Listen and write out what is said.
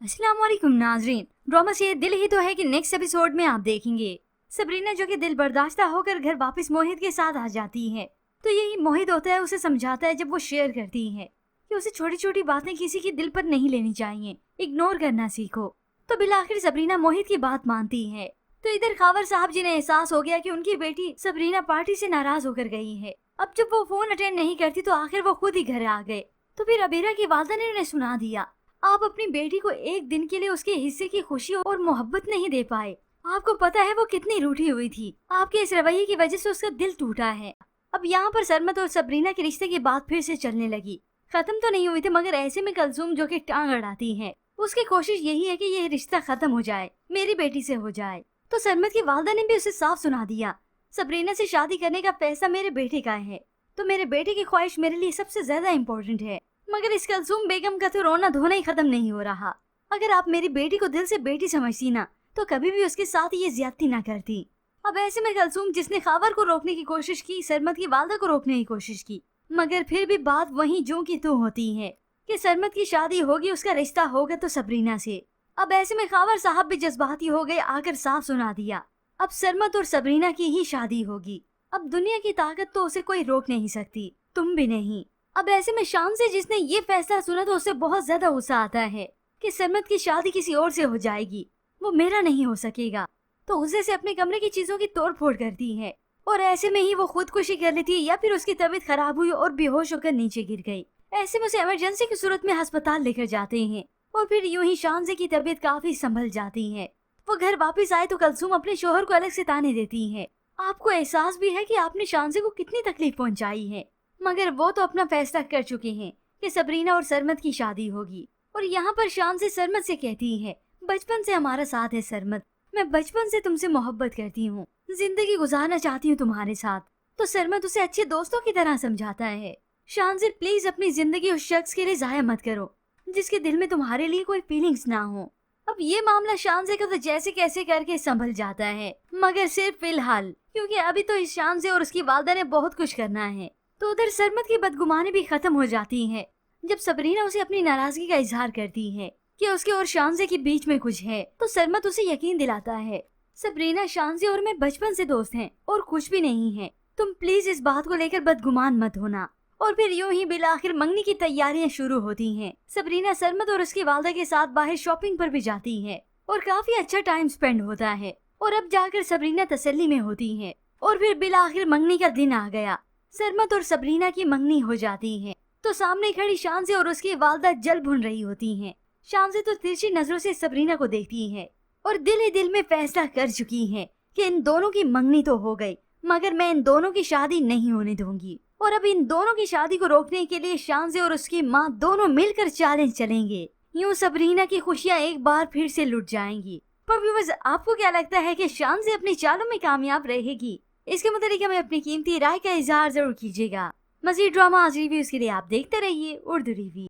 अस्सलाम वालेकुम नाजरीन। ड्रामा से दिल ही तो है कि नेक्स्ट एपिसोड में आप देखेंगे सबरीना जो कि दिल बर्दाश्ता होकर घर वापस मोहित के साथ आ जाती है। तो यही मोहित होता है, उसे समझाता है जब वो शेयर करती है कि उसे छोटी छोटी बातें किसी के दिल पर नहीं लेनी चाहिए, इग्नोर करना सीखो। तो बिल आखिर सबरीना मोहित की बात मानती है। तो इधर खावर साहब जी ने एहसास हो गया कि उनकी बेटी सबरीना पार्टी से नाराज होकर गई है। अब जब वो फोन अटेंड नहीं करती तो आखिर वो खुद ही घर आ गए। तो फिर अबीरा की वालदा ने उन्हें सुना दिया, आप अपनी बेटी को एक दिन के लिए उसके हिस्से की खुशी और मोहब्बत नहीं दे पाए। आपको पता है वो कितनी रूठी हुई थी, आपके इस रवैये की वजह से उसका दिल टूटा है। अब यहाँ पर सरमत और सबरीना के रिश्ते की बात फिर से चलने लगी। खत्म तो नहीं हुई थी, मगर ऐसे में कलसूम जो कि टांग अड़ाती है, उसकी कोशिश यही है कि ये रिश्ता खत्म हो जाए, मेरी बेटी से हो जाए। तो सरमत की वालदा ने भी उसे साफ सुना दिया, सबरीना से शादी करने का फैसला मेरे बेटे का है, तो मेरे बेटे की ख्वाहिश मेरे लिए सबसे ज्यादा इम्पोर्टेंट है। मगर इस कलसूम बेगम का तो रोना धोना ही खत्म नहीं हो रहा। अगर आप मेरी बेटी को दिल से बेटी समझती ना तो कभी भी उसके साथ ये ज्यादती ना करती। अब ऐसे में कलसूम जिसने खावर को रोकने की कोशिश की, सरमत की वालदा को रोकने की कोशिश की, मगर फिर भी बात वही जो की तो होती है कि सरमत की शादी होगी, उसका रिश्ता होगा तो सबरीना से। अब ऐसे में खावर साहब भी जज्बाती हो गए, आकर साफ सुना दिया, अब सरमत और सबरीना की ही शादी होगी। अब दुनिया की ताकत तो उसे कोई रोक नहीं सकती, तुम भी नहीं। अब ऐसे में शान से जिसने ये फैसला सुना तो उसे बहुत ज्यादा गुस्सा आता है कि सरमत की शादी किसी और से हो जाएगी, वो मेरा नहीं हो सकेगा। तो उसे से अपने कमरे की चीजों की तोड़ फोड़ करती है और ऐसे में ही वो खुदकुशी कर लेती है या फिर उसकी तबीयत खराब हुई और बेहोश होकर नीचे गिर गई। ऐसे में उसे इमरजेंसी की सूरत में अस्पताल लेकर जाते हैं और फिर यूं ही शानजे की तबीयत काफी संभल जाती है। वो घर वापिस आए तो कलसूम अपने शोहर को अलग से ताने देती है, आपको एहसास भी है कि आपने शानजे को कितनी तकलीफ पहुंचाई है, मगर वो तो अपना फैसला कर चुके हैं कि सबरीना और सरमत की शादी होगी। और यहाँ पर शान से सरमत से कहती है, बचपन से हमारा साथ है सरमत, मैं बचपन से तुमसे मोहब्बत करती हूँ, जिंदगी गुजारना चाहती हूँ तुम्हारे साथ। तो सरमत उसे अच्छे दोस्तों की तरह समझाता है, शान से प्लीज अपनी जिंदगी उस शख्स के लिए जाया मत करो जिसके दिल में तुम्हारे लिए कोई फीलिंग्स ना हो। अब ये मामला शानजे का तो जैसे कैसे करके संभल जाता है, मगर सिर्फ फिलहाल, क्योंकि अभी तो इस शानजे और उसकी वालदा ने बहुत कुछ करना है। तो उधर सरमत की बदगुमानी भी खत्म हो जाती है जब सबरीना उसे अपनी नाराजगी का इजहार करती है कि उसके और शानजे के बीच में कुछ है। तो सरमत उसे यकीन दिलाता है, सबरीना, शानजे और मैं बचपन से दोस्त हैं और कुछ भी नहीं है, तुम प्लीज इस बात को लेकर बदगुमान मत होना। और फिर यूं ही बिल आखिर मंगनी की तैयारियां शुरू होती हैं। सबरीना सरमत और उसकी वालदा के साथ बाहर शॉपिंग पर भी जाती है और काफी अच्छा टाइम स्पेंड होता है और अब जाकर सबरीना तसल्ली में होती है। और फिर बिल आखिर मंगनी का दिन आ गया, सरमत और सबरीना की मंगनी हो जाती है। तो सामने खड़ी शानजे और उसकी वालदा जल भुन रही होती हैं। शानजे तो तिरछी नजरों से सबरीना को देखती है और दिल ही दिल में फैसला कर चुकी है कि इन दोनों की मंगनी तो हो गई, मगर मैं इन दोनों की शादी नहीं होने दूंगी। और अब इन दोनों की शादी को रोकने के लिए शानजे और उसकी माँ दोनों मिलकर चैलेंज चलेंगे। यूं सबरीना की खुशियाँ एक बार फिर से लुट जाएंगी। पर व्यूअर्स, आपको क्या लगता है कि शानजे अपनी चालों में कामयाब रहेगी? इसके मुताबिक हमें अपनी कीमती राय का इजहार जरूर कीजिएगा। मज़ीद ड्रामा आज रिव्यूज के लिए आप देखते रहिए उर्दू रिव्यू।